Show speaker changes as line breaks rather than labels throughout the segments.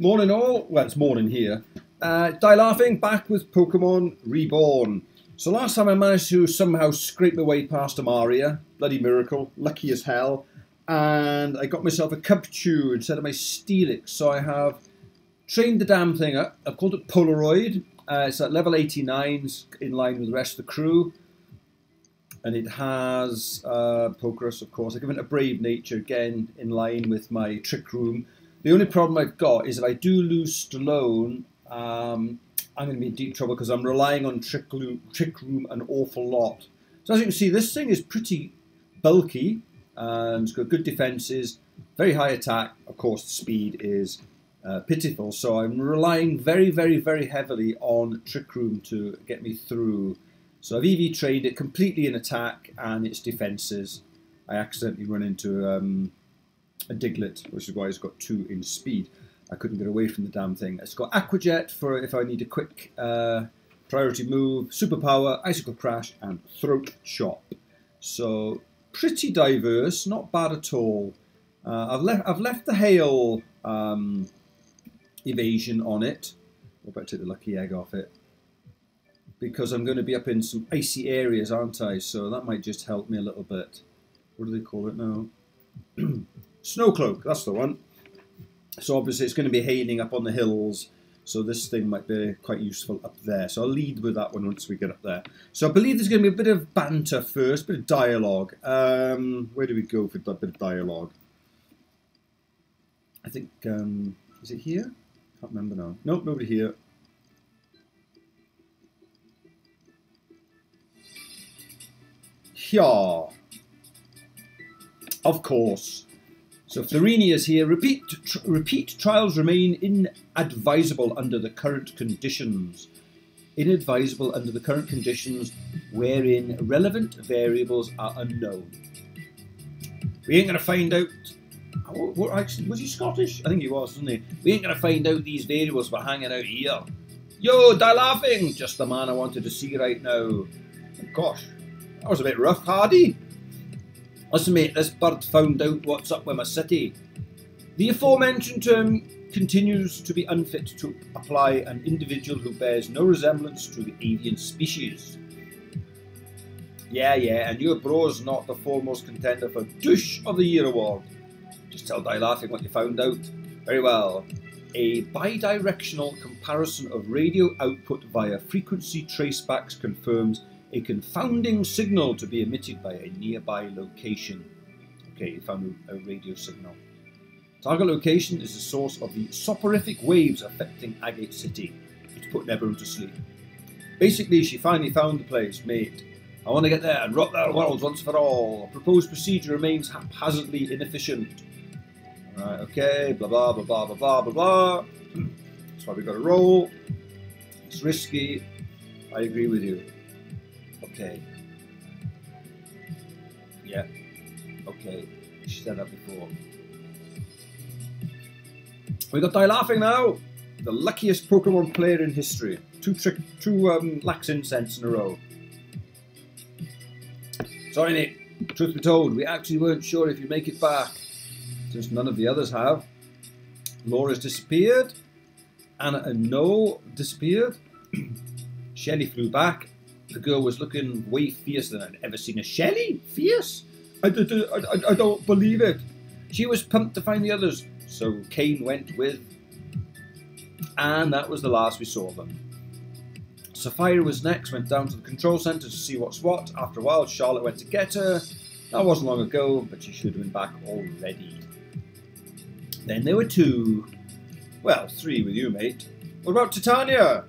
Morning all, well it's morning here. Die Laughing back with Pokemon Reborn. So last time I managed to somehow scrape my way past Amaria, bloody miracle, lucky as hell. And I got myself a Cubchoo instead of my Steelix. So I have trained the damn thing up. I've called it Polaroid. It's at level 89, in line with the rest of the crew. And it has Pokerus, of course. I've given it a Brave Nature, again, in line with my Trick Room. The only problem I've got is if I do lose Stallone, I'm going to be in deep trouble because I'm relying on Trick Room an awful lot. So as you can see, this thing is pretty bulky. And it's got good defenses, very high attack. Of course, the speed is pitiful. So I'm relying very, very, very heavily on Trick Room to get me through. So I've EV trained it completely in attack and its defenses. I accidentally run into a Diglett, which is why it's got 2 in speed. I couldn't get away from the damn thing. It's got Aquajet for if I need a quick priority move, Superpower, Icicle Crash, and Throat Chop. So pretty diverse, not bad at all. I've left the hail evasion on it. I'll better take the lucky egg off it, because I'm going to be up in some icy areas, aren't I? So that might just help me a little bit. What do they call it now? Snowcloak, that's the one. So obviously it's going to be hailing up on the hills, so this thing might be quite useful up there. So I'll lead with that one once we get up there. So I believe there's going to be a bit of banter first, a bit of dialogue. Where do we go for that bit of dialogue? I think, is it here? Can't remember now. Nope, nobody here. Yeah, of course. So Florini is here. Repeat trials remain inadvisable under the current conditions. Inadvisable under the current conditions wherein relevant variables are unknown. We ain't going to find out... What, actually, was he Scottish? I think he was, wasn't he? We ain't going to find out these variables by hanging out here. Yo, Die Laughing! Just the man I wanted to see right now. Oh, gosh. That was a bit rough, Hardy. Listen, mate, this bird found out what's up with my city. The aforementioned term continues to be unfit to apply an individual who bears no resemblance to the avian species. Yeah, and your bro's not the foremost contender for Douche of the Year award. Just tell Die Laughing what you found out. Very well. A bidirectional comparison of radio output via frequency tracebacks confirms a confounding signal to be emitted by a nearby location. Okay, you found a radio signal. Target location is the source of the soporific waves affecting Agate City. It's putting everyone to sleep. Basically, she finally found the place, mate. I want to get there and rock their worlds once for all. Proposed procedure remains haphazardly inefficient. Alright, okay, blah blah blah blah blah blah blah blah. That's why we got to roll. It's risky. I agree with you. Okay. Yeah. Okay. She said that before. We got Die Laughing now. The luckiest Pokemon player in history. Two lax incense in a row. Sorry, Nick. Truth be told, we actually weren't sure if you'd make it back, since none of the others have. Laura's disappeared. Anna and Noel disappeared. Shelley flew back. The girl was looking way fiercer than I'd ever seen a Shelley. Fierce? I don't believe it. She was pumped to find the others, so Kane went with. And that was the last we saw of them. Sapphire was next, went down to the control centre to see what's what. After a while, Charlotte went to get her. That wasn't long ago, but she should have been back already. Then there were 2. Well, 3 with you, mate. What about Titania?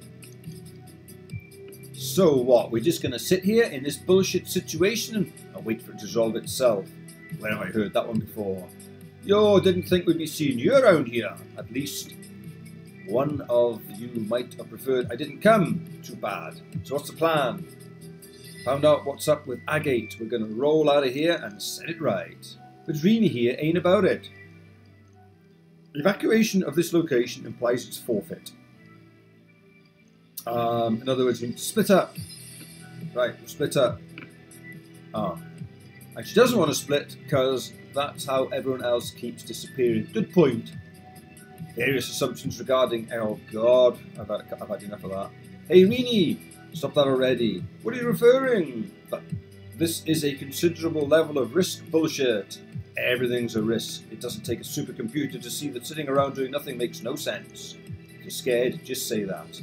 So what, we're just going to sit here in this bullshit situation and wait for it to resolve itself? Where have I heard that one before? Yo, didn't think we'd be seeing you around here. At least one of you might have preferred I didn't come. Too bad. So what's the plan? Found out what's up with Agate. We're going to roll out of here and set it right. But Rini here ain't about it. Evacuation of this location implies its forfeit. In other words, we need to split up. Right, we'll split up. And she doesn't want to split because that's how everyone else keeps disappearing. Good point. Various assumptions regarding... Oh God, I've had enough of that. Hey Rini, stop that already. What are you referring? This is a considerable level of risk bullshit. Everything's a risk. It doesn't take a supercomputer to see that sitting around doing nothing makes no sense. If you're scared, just say that.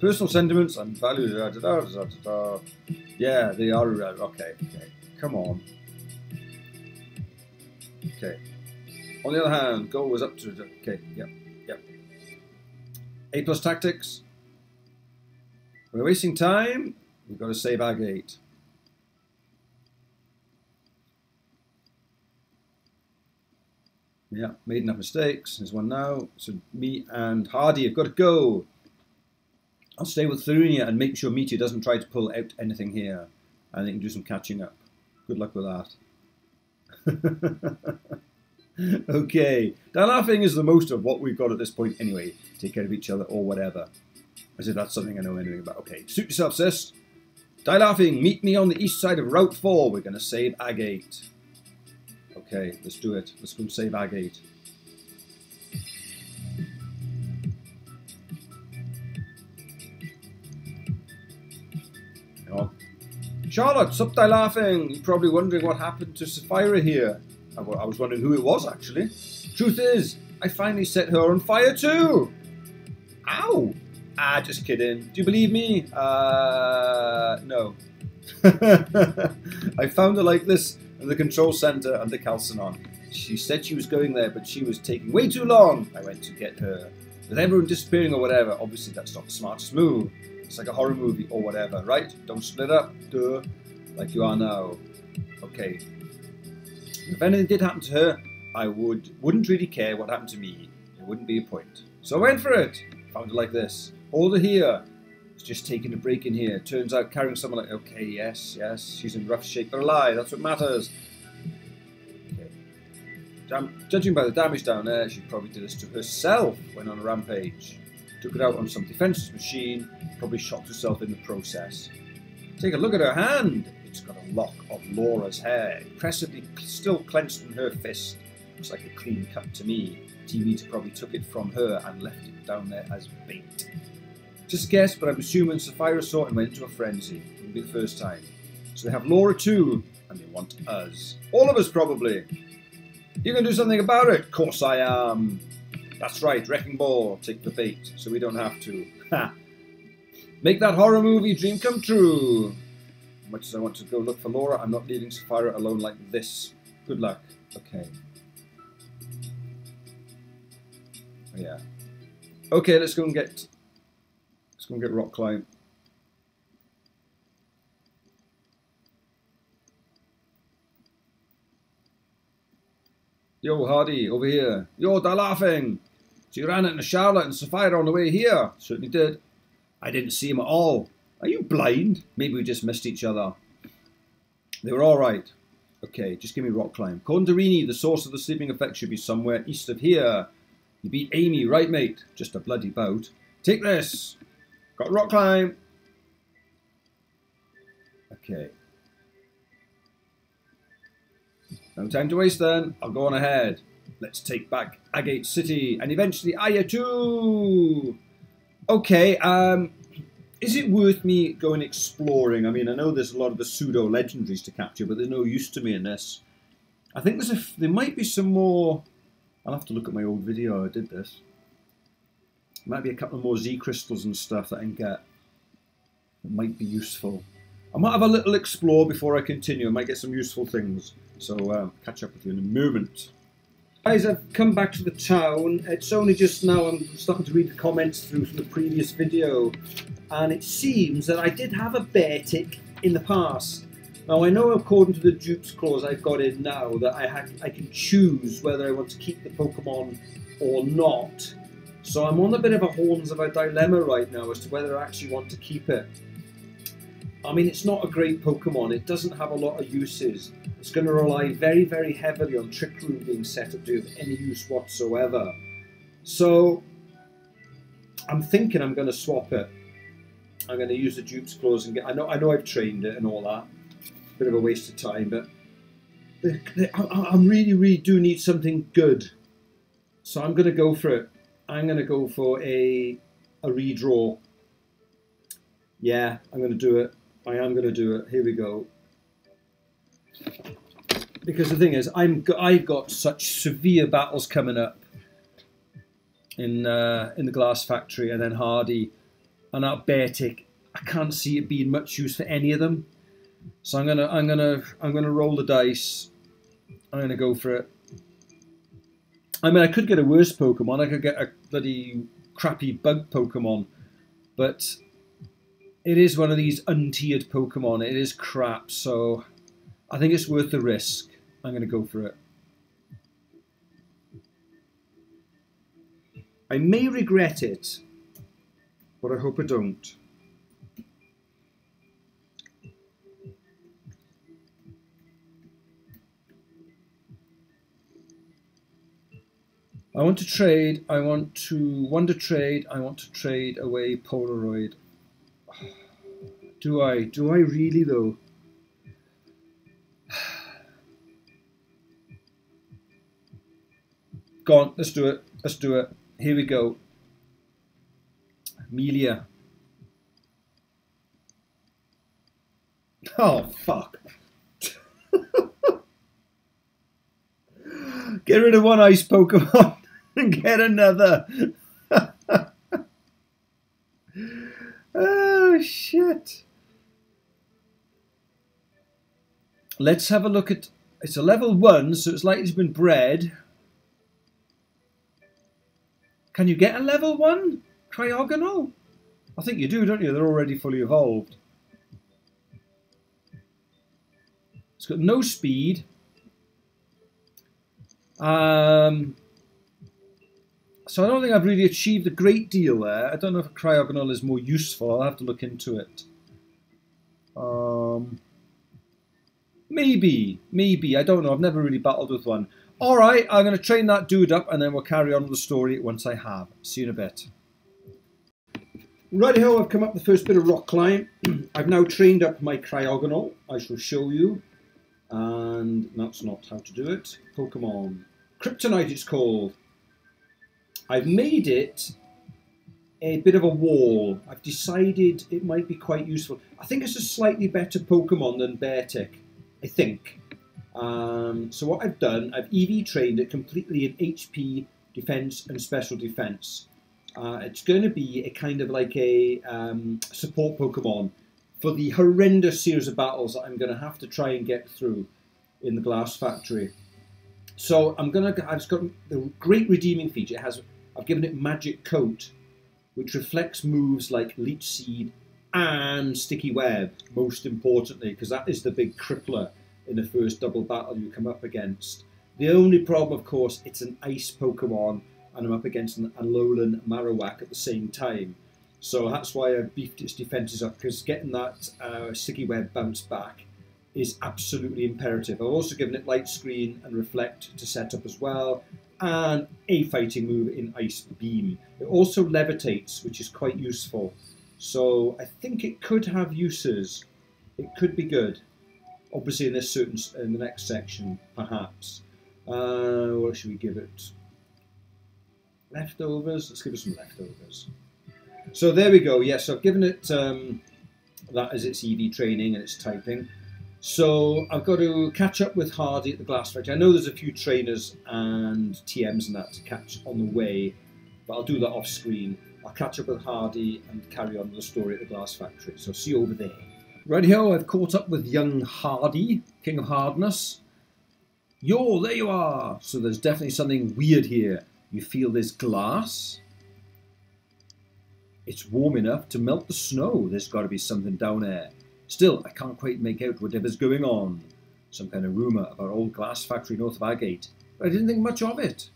Personal sentiments and values. Yeah, they are. Okay. Come on. Okay. On the other hand, goal was up to... Okay, yep. A+ tactics. We're wasting time. We've got to save our gate. Yeah, made enough mistakes. There's one now. So me and Hardy have got to go. I'll stay with Thurinia and make sure Meteor doesn't try to pull out anything here. And they can do some catching up. Good luck with that. Okay. Now laughing is the most of what we've got at this point anyway. Take care of each other or whatever. As if that's something I know anything about. Okay, suit yourself, sis. Die laughing. Meet me on the east side of Route 4. We're going to save Agate. Okay, let's do it. Let's go and save Agate. Oh. Charlotte, stop die laughing. You're probably wondering what happened to Sapphira here. I was wondering who it was, actually. Truth is, I finally set her on fire too. Ow. Ah, just kidding. Do you believe me? No. I found her like this in the control center under Calcinon. She said she was going there, but she was taking way too long. I went to get her. With everyone disappearing or whatever, obviously that's not the smartest move. It's like a horror movie or whatever, right? Don't split up, duh, like you are now. Okay. If anything did happen to her, I wouldn't really care what happened to me. There wouldn't be a point. So I went for it. Found her like this. Hold her here. It's just taking a break in here. Turns out carrying someone like... Okay, yes. She's in rough shape but alive. That's what matters. Okay. Judging by the damage down there, she probably did this to herself when on a rampage. Took it out on some defenseless machine. Probably shot herself in the process. Take a look at her hand. It's got a lock of Laura's hair, impressively still clenched in her fist. Looks like a clean cut to me. TV probably took it from her and left it down there as bait. Just a guess, but I'm assuming Sapphira saw it and went into a frenzy. It wouldn't be the first time. So they have Laura too, and they want us. All of us probably. You can do something about it? Of course I am. That's right, Wrecking Ball, take the bait, so we don't have to. Ha! Make that horror movie dream come true. As much as I want to go look for Laura, I'm not leaving Sapphira alone like this. Good luck. Okay. Oh, yeah. Okay, let's go and get rock climb. Yo, Hardy, over here. Yo, they're laughing. So you ran into Charlotte and Sapphira on the way here. Certainly did. I didn't see him at all. Are you blind? Maybe we just missed each other. They were all right. Okay, just give me rock climb. According to Rini, the source of the sleeping effect should be somewhere east of here. You beat Amy, right, mate? Just a bloody bout. Take this. Got rock climb. Okay. No time to waste then. I'll go on ahead. Let's take back Agate City and eventually Aya too. Okay, is it worth me going exploring? I mean, I know there's a lot of the pseudo legendaries to capture, but there's no use to me in this. I think there might be some more. I'll have to look at my old video. I did this. Might be a couple more Z crystals and stuff that I can get. That might be useful. I might have a little explore before I continue. I might get some useful things. So catch up with you in a moment. Guys, I've come back to the town. It's only just now I'm starting to read the comments through from the previous video. And it seems that I did have a bear tick in the past. Now I know according to the Duke's clause I've got in now that I can choose whether I want to keep the Pokemon or not. So I'm on a bit of a horns of a dilemma right now as to whether I actually want to keep it. I mean, it's not a great Pokemon. It doesn't have a lot of uses. It's going to rely very, very heavily on Trick Room being set up to have any use whatsoever. So I'm thinking I'm going to swap it. I'm going to use the Duke's clause and get. I know I've trained it and all that. Bit of a waste of time, but I really do need something good. So I'm going to go for it. I'm going to go for a redraw. Yeah, I'm going to do it. I am going to do it. Here we go. Because the thing is, I've got such severe battles coming up in the glass factory, and then Hardy, and that bear tick. I can't see it being much use for any of them. So I'm gonna roll the dice. I'm gonna go for it. I mean, I could get a worse Pokemon. I could get a bloody crappy bug Pokemon, but it is one of these untiered Pokemon. It is crap, so I think it's worth the risk. I'm going to go for it. I may regret it, but I hope I don't. I want to trade. I want to Wonder Trade. I want to trade away Polaroid. Do I? Do I really though? Go on, let's do it. Let's do it. Here we go. Amelia. Oh, fuck. Get rid of one ice Pokemon and get another. Oh, shit. Let's have a look at... It's a level 1, so it's likely it's been bred. Can you get a level 1 Cryogonal? I think you do, don't you? They're already fully evolved. It's got no speed. So I don't think I've really achieved a great deal there. I don't know if a Cryogonal is more useful. I'll have to look into it. Maybe. I don't know. I've never really battled with one. All right, I'm going to train that dude up, and then we'll carry on with the story once I have. See you in a bit. Righty-ho, I've come up the first bit of rock climb. I've now trained up my Cryogonal. I shall show you. And that's not how to do it. Pokemon. Kryptonite it's called. I've made it a bit of a wall. I've decided it might be quite useful. I think it's a slightly better Pokemon than Beartick. I think. So what I've done, I've EV trained it completely in HP, defense, and special defense. It's going to be a kind of like a support Pokemon for the horrendous series of battles that I'm going to have to try and get through in the glass factory. So I've got the great redeeming feature. I've given it Magic Coat, which reflects moves like Leech Seed and Sticky Web, most importantly, because that is the big crippler in the first double battle you come up against. The only problem, of course, it's an ice Pokemon, and I'm up against an Alolan Marowak at the same time. So that's why I've beefed its defences up, because getting that Sticky Web bounce back is absolutely imperative. I've also given it Light Screen and Reflect to set up as well, and a fighting move in Ice Beam. It also levitates, which is quite useful. So I think it could have uses. It could be good. Obviously in the next section, perhaps. What should we give it? Leftovers? Let's give it some leftovers. So there we go. Yes, so I've given it that as its EV training and its typing. So I've got to catch up with Hardy at the glass factory. I know there's a few trainers and TMs and that to catch on the way, but I'll do that off screen. I'll catch up with Hardy and carry on with the story at the glass factory. So see you over there. Righty-ho, I've caught up with young Hardy, King of Hardness. Yo, there you are! So there's definitely something weird here. You feel this glass? It's warm enough to melt the snow. There's got to be something down there. Still, I can't quite make out whatever's going on. Some kind of rumour about old glass factory north of Agate. But I didn't think much of it.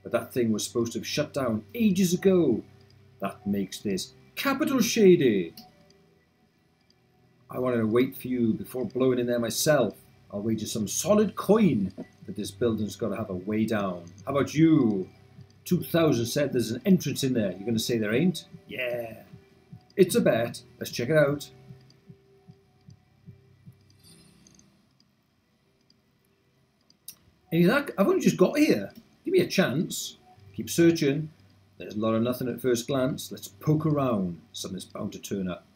But that thing was supposed to have shut down ages ago. That makes this capital shady. I wanted to wait for you before blowing in there myself. I'll wager some solid coin that this building's got to have a way down. How about you? 2000 said there's an entrance in there. You're going to say there ain't? Yeah. It's a bet. Let's check it out. And he's like, I've only just got here. Give me a chance. Keep searching. There's a lot of nothing at first glance. Let's poke around. Something's bound to turn up.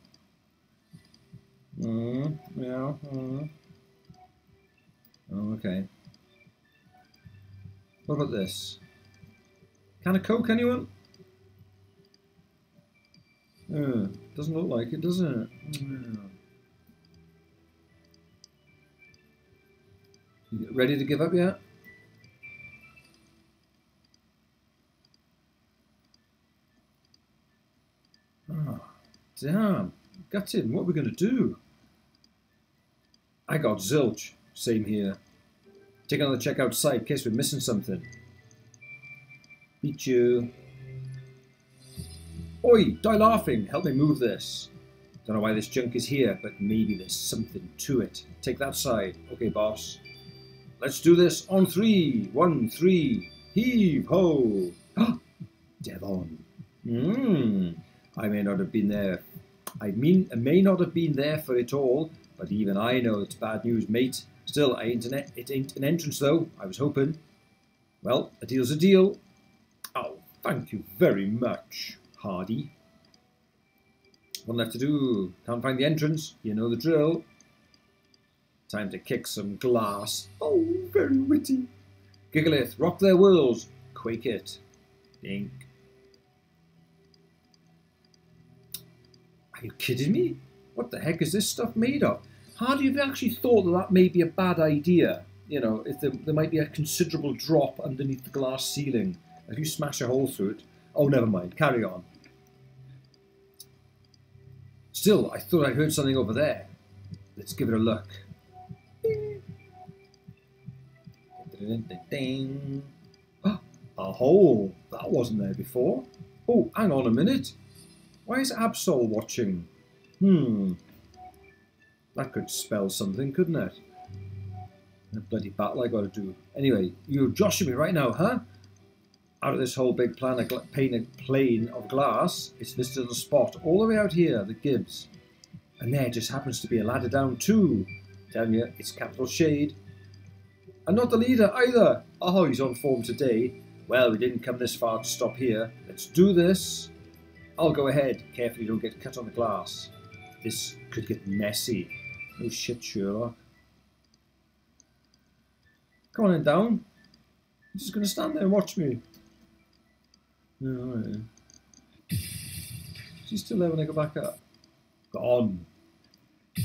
Yeah. Oh, okay. What about this? Can of Coke, anyone? Doesn't look like it, does it? You ready to give up yet? Oh, damn. Gutted. What are we going to do? I got zilch. Same here. Take another check outside in case we're missing something. Beat you. Oi, die laughing. Help me move this. Don't know why this junk is here, but maybe there's something to it. Take that side. Okay, boss. Let's do this on 3. 1, 3. Heave ho. Dead on. I may not have been there. I may not have been there for it all, but even I know it's bad news, mate. Still, it ain't an entrance though. I was hoping. Well, a deal's a deal. Oh, thank you very much, Hardy. One left to do. Can't find the entrance. You know the drill. Time to kick some glass. Oh, very witty. Giggleth, rock their worlds. Quake it. Dink. Are you kidding me? What the heck is this stuff made of? Hardy, have you actually thought that that may be a bad idea? You know, if there might be a considerable drop underneath the glass ceiling. If you smash a hole through it. Oh, never mind. Carry on. Still, I thought I heard something over there. Let's give it a look. Ding. A hole. That wasn't there before. Oh, hang on a minute. Why is Absol watching? That could spell something, couldn't it? A bloody battle I got to do. Anyway, you're joshing me right now, huh? Out of this whole big plane of glass, it's listed on a spot all the way out here, the Gibbs. And there just happens to be a ladder down too. Telling you, it's capital shade. And not the leader either. Oh, he's on form today. Well, we didn't come this far to stop here. Let's do this. I'll go ahead. Carefully don't get cut on the glass. This could get messy. No shit, Sherlock. Come on in, down. You're just going to stand there and watch me. No, she's still there when I go back up. Gone. I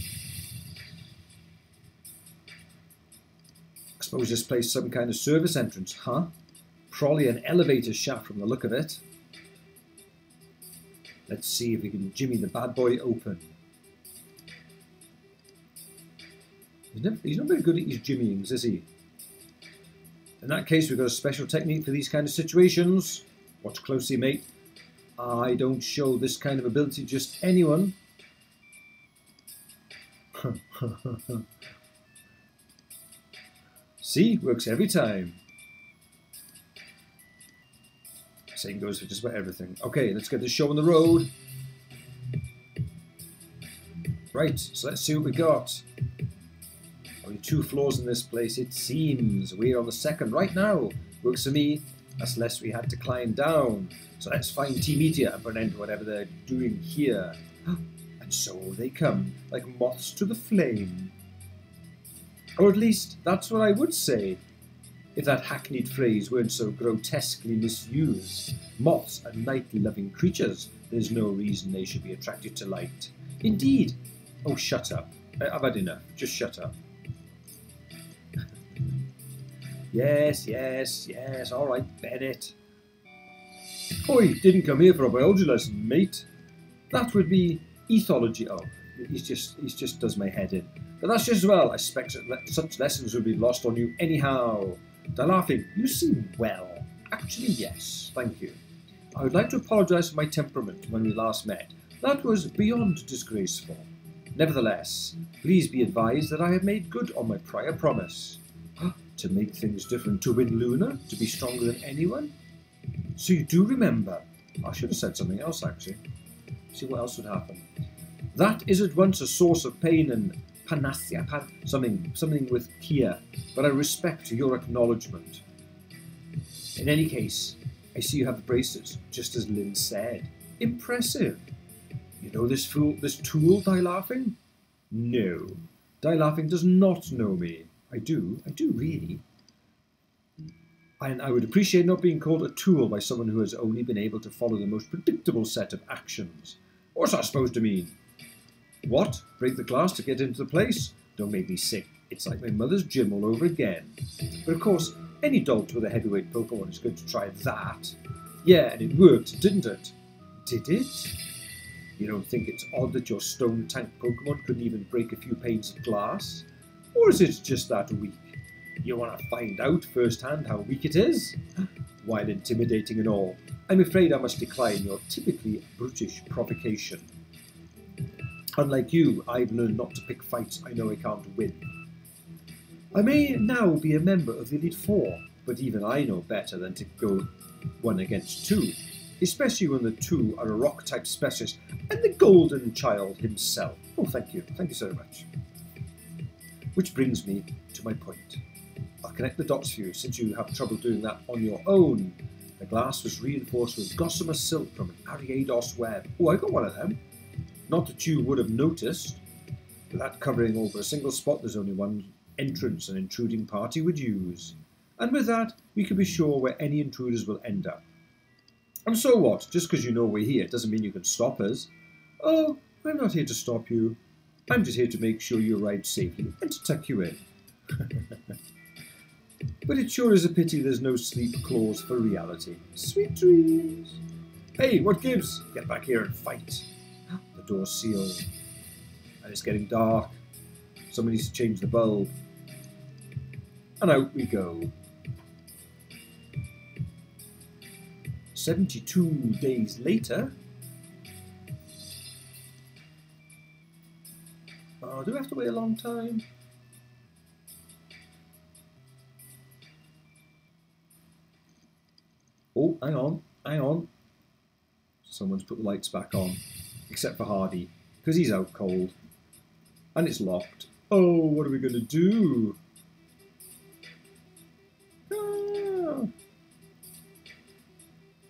suppose this place is some kind of service entrance, huh? Probably an elevator shaft from the look of it. Let's see if we can jimmy the bad boy open. He's not very good at his jimmyings, is he? In that case, we've got a special technique for these kind of situations. Watch closely, mate. I don't show this kind of ability to just anyone. See, works every time. Same goes for just about everything. Okay, let's get this show on the road. Right, so let's see what we got. Only 2 floors in this place, it seems. We're on the 2nd right now. Works for me. That's less we had to climb down. So let's find T-Media and put an end to whatever they're doing here. And so they come, like moths to the flame. Or at least, that's what I would say, if that hackneyed phrase weren't so grotesquely misused. Moths are night-loving creatures. There's no reason they should be attracted to light. Indeed. Oh, shut up. I've had enough. Just shut up. Yes. All right, Bennett. Oi, didn't come here for a biology lesson, mate. That would be ethology. Oh, he's just does my head in. But that's just as well. I expect such lessons would be lost on you anyhow. They're laughing. You seem well. Actually, yes. Thank you. I would like to apologise for my temperament when we last met. That was beyond disgraceful. Nevertheless, please be advised that I have made good on my prior promise. To make things different, to win Luna, to be stronger than anyone. So you do remember. I should have said something else, actually. See what else would happen. That is at once a source of pain and panacea, something with Kia, but I respect your acknowledgement. In any case, I see you have the bracelets, just as Lynn said. Impressive. You know this tool, Die Laughing? No. Die Laughing does not know me. I do really. And I would appreciate not being called a tool by someone who has only been able to follow the most predictable set of actions. What's that supposed to mean? What? Break the glass to get into the place? Don't make me sick. It's like my mother's gym all over again. But of course, any dog with a heavyweight Pokemon is going to try that. Yeah, and it worked, didn't it? Did it? You don't think it's odd that your stone tank Pokemon couldn't even break a few panes of glass? Or is it just that weak? You want to find out firsthand how weak it is? While intimidating and all, I'm afraid I must decline your typically brutish provocation. Unlike you, I've learned not to pick fights I know I can't win. I may now be a member of the Elite Four, but even I know better than to go 1 against 2, especially when the two are a rock-type specialist and the Golden Child himself. Oh, thank you so much. Which brings me to my point. I'll connect the dots for you, since you have trouble doing that on your own. The glass was reinforced with gossamer silk from an Ariados web. Oh, I got one of them. Not that you would have noticed. With that covering over a single spot, there's only one entrance an intruding party would use. And with that, we can be sure where any intruders will end up. And so what? Just because you know we're here doesn't mean you can stop us. Oh, I'm not here to stop you. I'm just here to make sure you arrive safely and to tuck you in. But it sure is a pity there's no sleep clause for reality. Sweet dreams. Hey, what gives? Get back here and fight. The door's sealed. And it's getting dark. Someone needs to change the bulb. And out we go. 72 days later. Oh, do we have to wait a long time? Oh, hang on. Someone's put the lights back on, except for Hardy, because he's out cold. And it's locked. Oh, what are we going to do? Ah.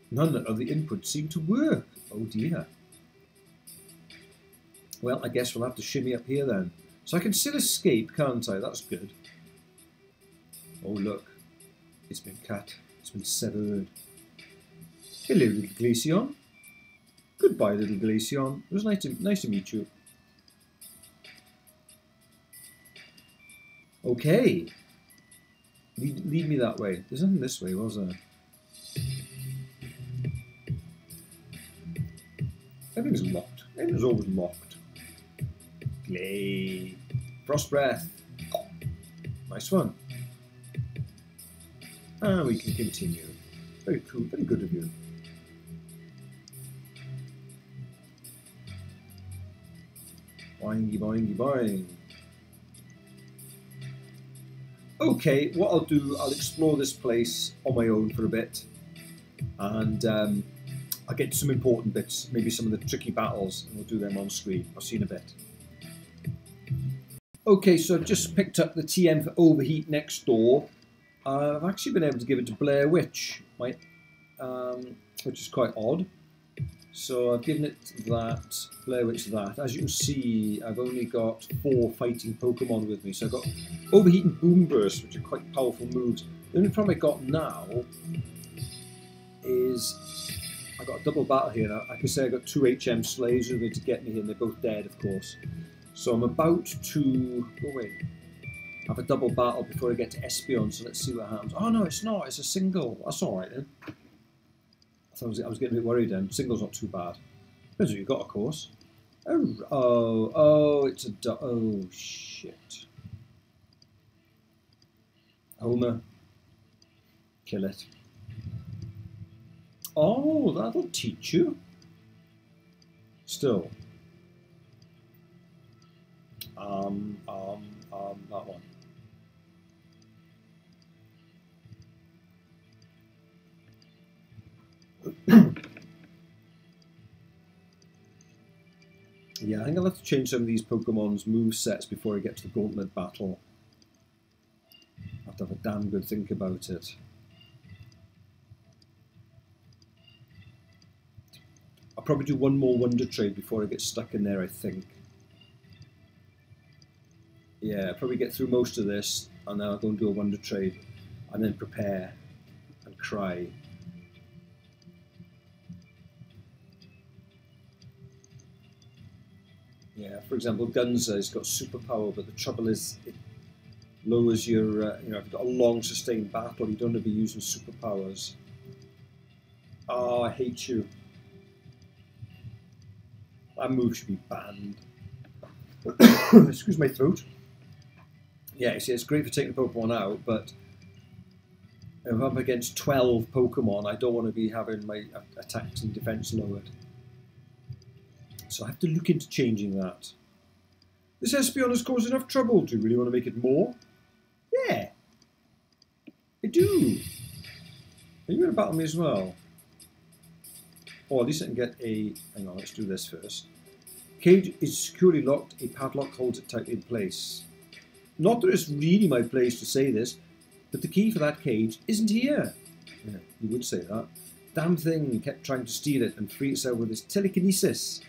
None of the inputs seem to work. Oh dear. Well, I guess we'll have to shimmy up here then. So I can still escape, can't I? That's good. Oh, look. It's been cut. It's been severed. Hello, little Glaceon. Goodbye, little Glaceon. It was nice to meet you. Okay. Lead me that way. There's nothing this way, was there? Everything's locked. Everything's always locked. Glay. Frost breath. Nice one. And we can continue. Very cool. Very good of you. Boingy, boingy, boing. Okay, what I'll do, I'll explore this place on my own for a bit. And I'll get to some important bits, maybe some of the tricky battles, and we'll do them on screen. I'll see you in a bit. Okay, so I've just picked up the TM for Overheat next door. I've actually been able to give it to Blair Witch, which is quite odd. So I've given it that, Blair Witch that. As you can see, I've only got 4 fighting Pokemon with me. So I've got Overheat and Boom Burst, which are quite powerful moves. The only problem I got now is I got a double battle here. Now, I can say I got 2 HM Slays with me to get me here, and they're both dead, of course. So I'm about to have a double battle before I get to Espeon. So let's see what happens. Oh no, it's not. It's a single. That's all right then. I was getting a bit worried then. Single's not too bad. Depends what you got, of course. Oh, it's a oh shit. Homer, kill it. Oh, that'll teach you. Still. That one. Yeah, I think I'll have to change some of these Pokemon's move sets before I get to the gauntlet battle. I have to have a damn good think about it. I'll probably do one more wonder trade before I get stuck in there, I think. Yeah, I'll probably get through most of this, and then I'll go and do a wonder trade, and then prepare and cry. Yeah, for example, Gunza has got superpower, but the trouble is it lowers your, you know, if you've got a long sustained battle, you don't want to be using superpowers. Oh, I hate you. That move should be banned. Excuse my throat. Yeah, see, it's great for taking Pokemon out, but if I'm up against 12 Pokemon, I don't want to be having my attacks and defense lowered. So I have to look into changing that. This Espeon has caused enough trouble. Do you really want to make it more? Yeah, I do. Are you going to battle me as well? Or at least I can get a... Hang on, let's do this first. Cage is securely locked. A padlock holds it tightly in place. Not that it's really my place to say this, but the key for that cage isn't here. Yeah, you would say that. Damn thing kept trying to steal it and free itself with its telekinesis.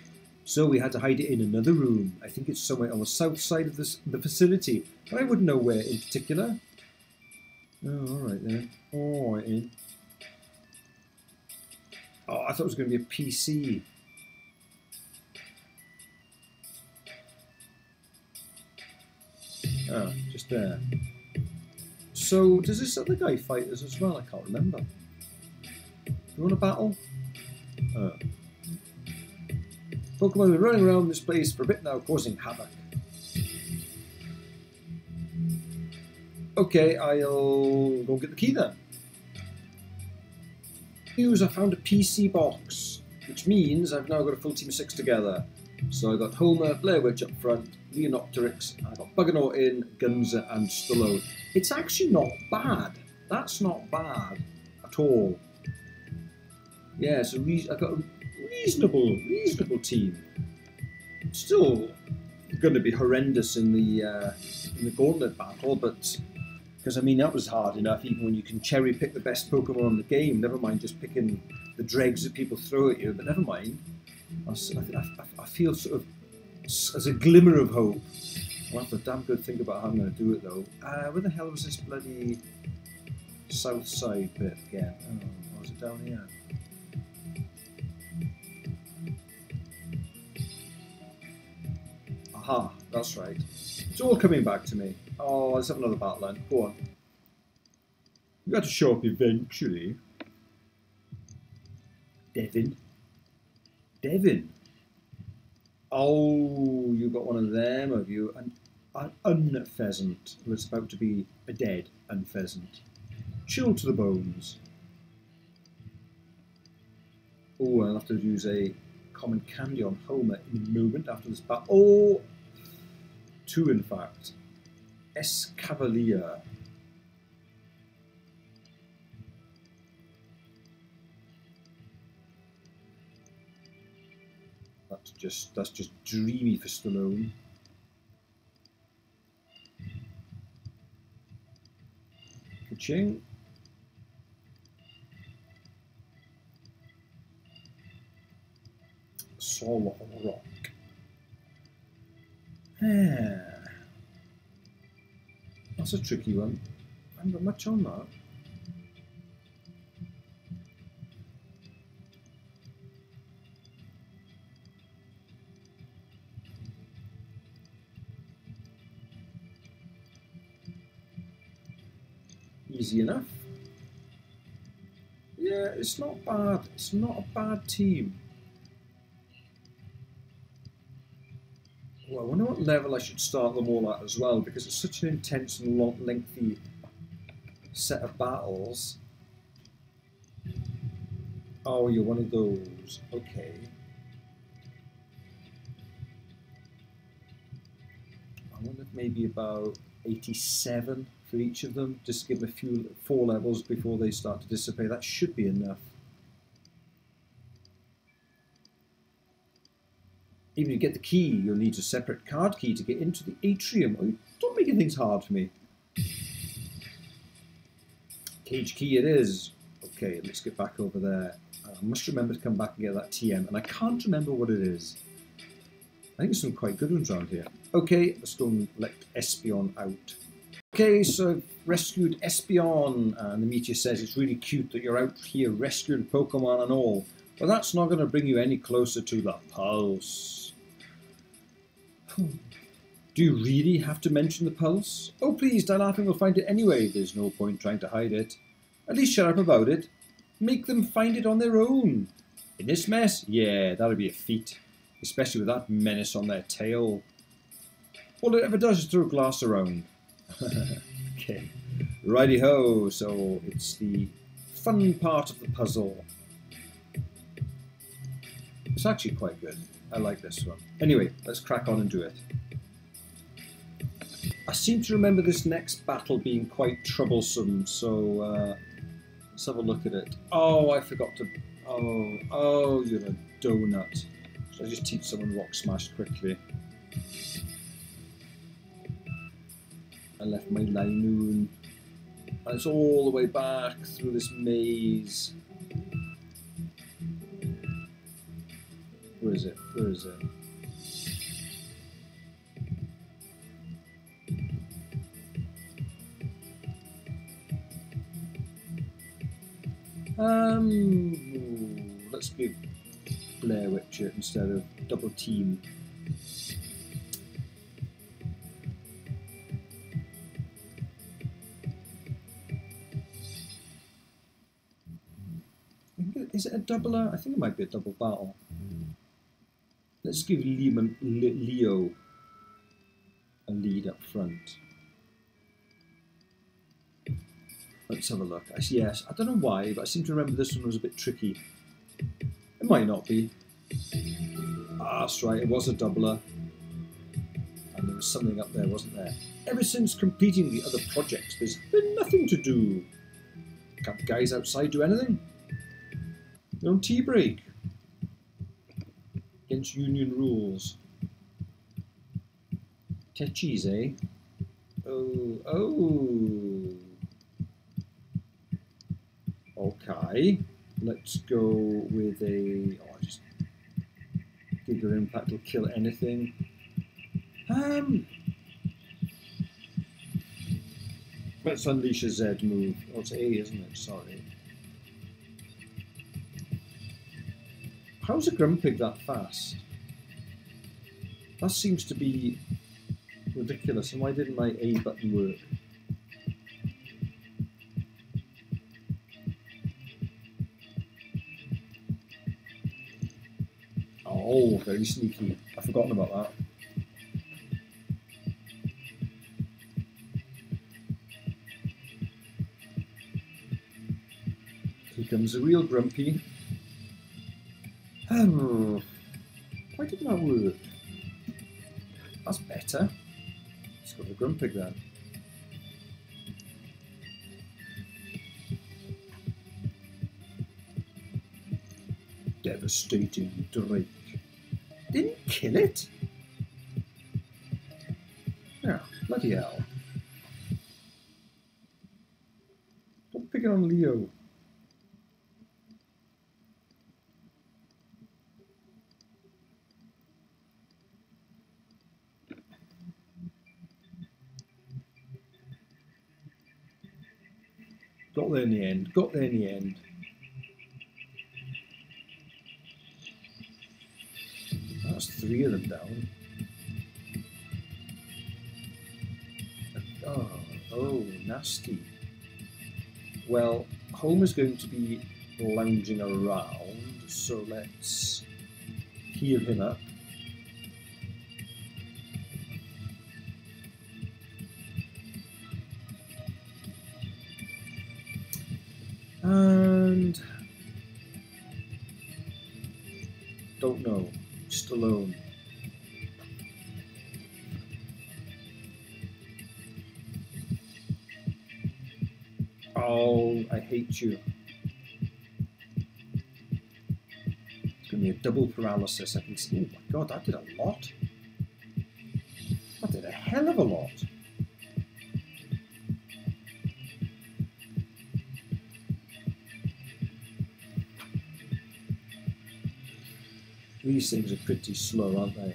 So we had to hide it in another room. I think it's somewhere on the south side of the facility, but I wouldn't know where in particular. Oh, alright then. Alright then. Oh, I thought it was going to be a PC. Oh, just there. So, does this other guy fight us as well? I can't remember. You want a battle? Oh. Pokemon have been running around this place for a bit now, causing havoc. Okay, I'll go get the key then. News, I found a PC box, which means I've now got a full team of 6 together. So I got Homer, Blair Witch up front, Leonopterix, I got Buggernaut in, Gunza and Stallone. It's actually not bad. That's not bad at all. Yeah, so I've got a reasonable team. Still going to be horrendous in the gauntlet battle, but because I mean that was hard enough. Even when you can cherry pick the best Pokemon in the game, never mind just picking the dregs that people throw at you. But never mind. I feel sort of as a glimmer of hope. I'll have to damn good think about how I'm going to do it though. Where the hell was this bloody south side bit again? Oh, was it down here? Aha, that's right. It's all coming back to me. Oh, let's have another battle then. Go on. You got to show up eventually. Devin. Oh, you got one of them, have you? An unpheasant. Well, it's about to be a dead unpheasant. Chilled to the bones. Oh, I'll have to use a common candy on Homer in a moment after this battle. Oh, 2 in fact. Escavalier. That's just dreamy for Stallone. Ka-ching. Sol Rock. Yeah. That's a tricky one. I haven't got much on that. Easy enough. Yeah, it's not bad. It's not a bad team. Well, I wonder what level I should start them all at as well, because it's such an intense and long, lengthy set of battles. Oh, you're one of those. Okay. I wonder if maybe about 87 for each of them, just to give them a few 4 levels before they start to dissipate. That should be enough. Even to get the key, you'll need a separate card key to get into the atrium. Oh, don't make things hard for me. Cage key it is. Okay, let's get back over there. I must remember to come back and get that TM, and I can't remember what it is. I think there's some quite good ones around here. Okay, let's go and let Espion out. Okay, so I've rescued Espion, and the meteor says it's really cute that you're out here rescuing Pokemon and all, but that's not going to bring you any closer to the pulse. Do you really have to mention the pulse? Oh please, Dilaughter will find it anyway. There's no point trying to hide it. At least shut up about it. Make them find it on their own. In this mess? Yeah, that'll be a feat. Especially with that menace on their tail. All it ever does is throw glass around. Okay. Righty-ho, so it's the fun part of the puzzle. It's actually quite good. I like this one. Anyway, let's crack on and do it. I seem to remember this next battle being quite troublesome, so let's have a look at it. Oh, I forgot to... Oh, you're a donut. Should I just teach someone Rock Smash quickly? I left my Linoon. And it's all the way back through this maze. Where is it? Where is it? Let's give Blair Witch it instead of double team. Is it a doubler? I think it might be a double battle. Let's give Leo a lead up front. Let's have a look. Yes, I don't know why, but I seem to remember this one was a bit tricky. It might not be. Ah, that's right, it was a doubler. And there was something up there, wasn't there? Ever since completing the other projects, there's been nothing to do. Can't the guys outside do anything? They're on tea break. Against union rules. Techis, eh? Oh. Okay. Let's go with a... Oh, just... Giga Impact will kill anything. Let's unleash a Z move. Oh, it's A, isn't it? Sorry. How's a Grumpig that fast? That seems to be ridiculous. And why didn't my A button work? Oh, very sneaky. I've forgotten about that. Here comes the real Grumpy. Why didn't that work? That's better. Let's go for Grumpig then. Devastating Drake. Didn't kill it? Yeah, bloody hell. Don't pick it on Leo. Got there in the end. Got there in the end. That's 3 of them down. Oh, nasty. Well, Homer's going to be lounging around, so let's heal him up. And don't know, just alone. Oh, I hate you. It's going to be a double paralysis. I can see. Oh my god, that did a lot. That did a hell of a lot. These things are pretty slow, aren't they?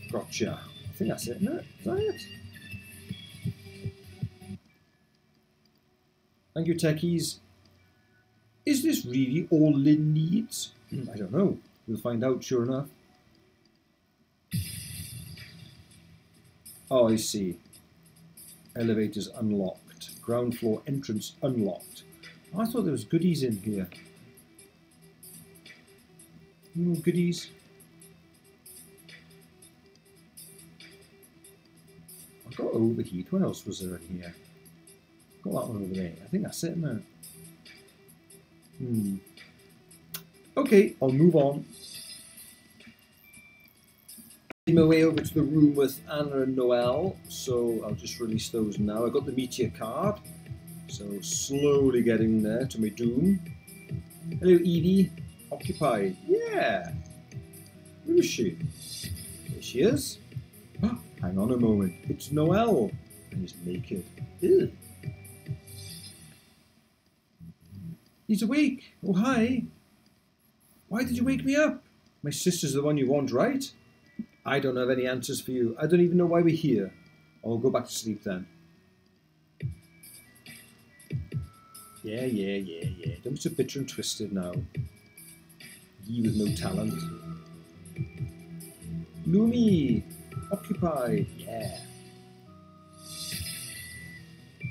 Gotcha. I think that's it, isn't it? Is that it? Thank you, techies. Is this really all Lynn needs? I don't know. We'll find out, sure enough. Oh, I see. Elevators unlocked. Ground floor entrance unlocked. Oh, I thought there was goodies in here. No goodies. I got overheat. What else was there in here? Got that one over there. I think that's it now. Okay, I'll move on. My way over to the room with Anna and Noelle, so I'll just release those now. I got the meteor card, so slowly getting there to my doom. Hello, Edie. Occupied. Yeah. Where is she? There she is. Oh, hang on a moment. It's Noelle. And he's naked. Ew. He's awake. Oh, hi. Why did you wake me up? My sister's the one you want, right? I don't have any answers for you. I don't even know why we're here. I'll go back to sleep then. Yeah. Don't be so bitter and twisted now. Ye with no talent. Lumi! Occupied. Yeah.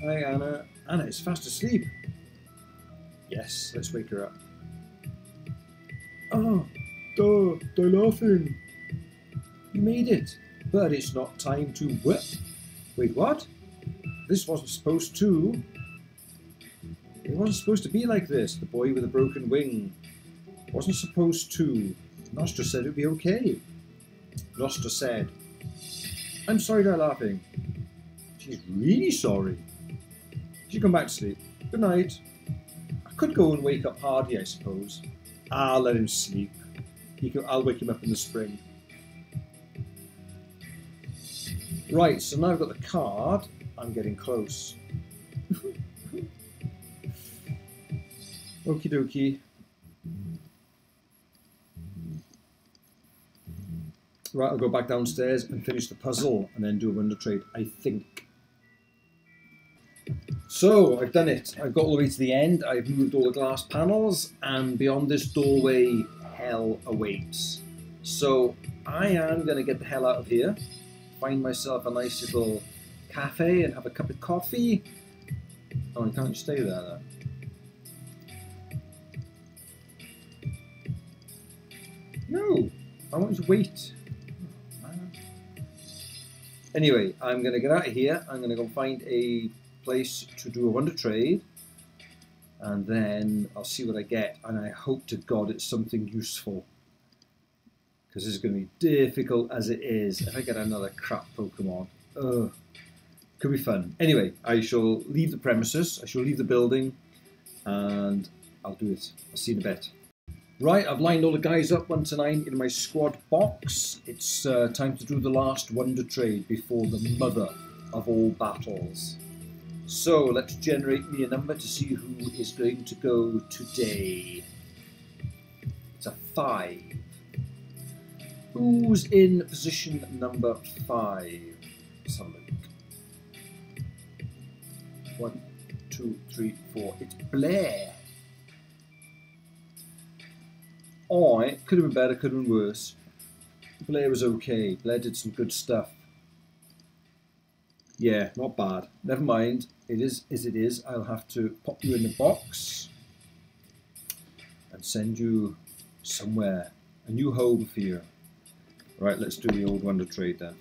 Hi, Anna. Anna is fast asleep. Yes, let's wake her up. Oh, they're laughing. You made it, but it's not time to whip. Wait, what? This wasn't supposed to. It wasn't supposed to be like this. The boy with a broken wing. Wasn't supposed to. Nostra said it would be okay. Nostra said, I'm sorry they're laughing. She's really sorry. She come back to sleep. Good night. I could go and wake up Hardy, I suppose. I'll let him sleep. I'll wake him up in the spring. Right, so now I've got the card. I'm getting close. Okie dokie. Right, I'll go back downstairs and finish the puzzle and then do a wonder trade, I think. So, I've done it. I've got all the way to the end. I've moved all the glass panels, and beyond this doorway, hell awaits. So, I am going to get the hell out of here, find myself a nice little cafe and have a cup of coffee. Oh, you can't stay there then. No, I want you to wait. Anyway, I'm going to get out of here. I'm going to go find a place to do a wonder trade, and then I'll see what I get, and I hope to God it's something useful, because this is going to be difficult as it is. If I get another crap Pokemon, could be fun. Anyway, I shall leave the premises, I shall leave the building, and I'll do it. I'll see you in a bit. Right, I've lined all the guys up 1 to 9 in my squad box. It's time to do the last wonder trade before the mother of all battles. So let's generate me a number to see who is going to go today. It's a 5. Who's in position number 5? Let's have a look. 1, 2, 3, 4. It's Blair. Oh, it could have been better, could have been worse. Blair was okay. Blair did some good stuff. Yeah, not bad. Never mind. It is as it is. I'll have to pop you in the box and send you somewhere. A new home for you. Right, let's do the old wonder trade then.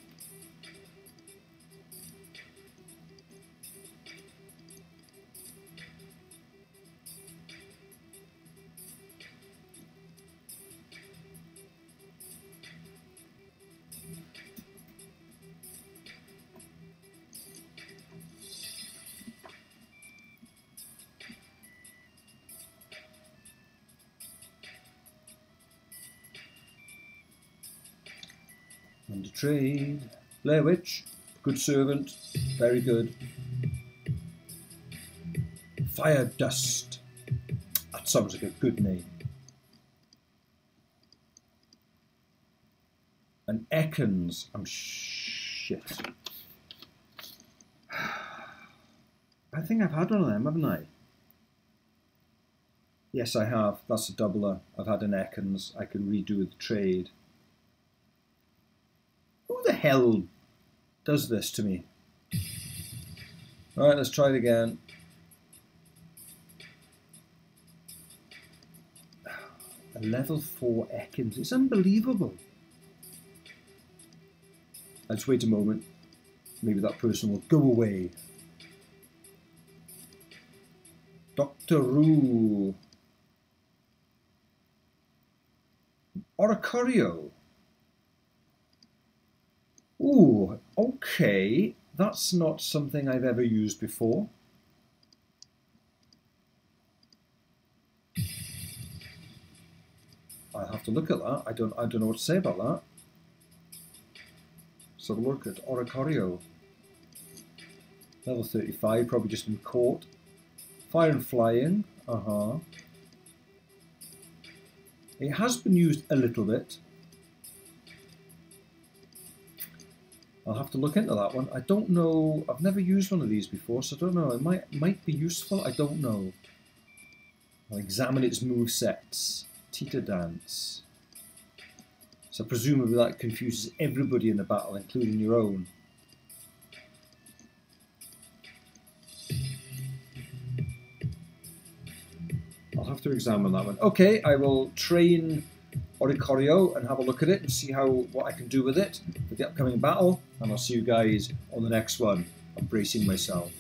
Wonder trade. Blair Witch, good servant, very good. Fire Dust. That sounds like a good name. And Ekans. I'm shit. I think I've had one of them, haven't I? Yes, I have. That's a doubler. I've had an Ekans. I can redo the trade. Who the hell does this to me? Alright, let's try it again. A level 4 Ekans. It's unbelievable. Let's wait a moment. Maybe that person will go away. Dr. Rue. Oricorio. Ooh, okay. That's not something I've ever used before. I'll have to look at that. I don't know what to say about that. So look at Oricorio. Level 35, probably just been caught. Fire and flying. It has been used a little bit. I'll have to look into that one. I don't know. I've never used one of these before, so I don't know. It might be useful. I don't know. I'll examine its movesets. Tita Dance. So presumably that confuses everybody in the battle, including your own. I'll have to examine that one. Okay, I will train Oricorio and have a look at it and see what I can do with it for the upcoming battle. And I'll see you guys on the next one. I'm bracing myself.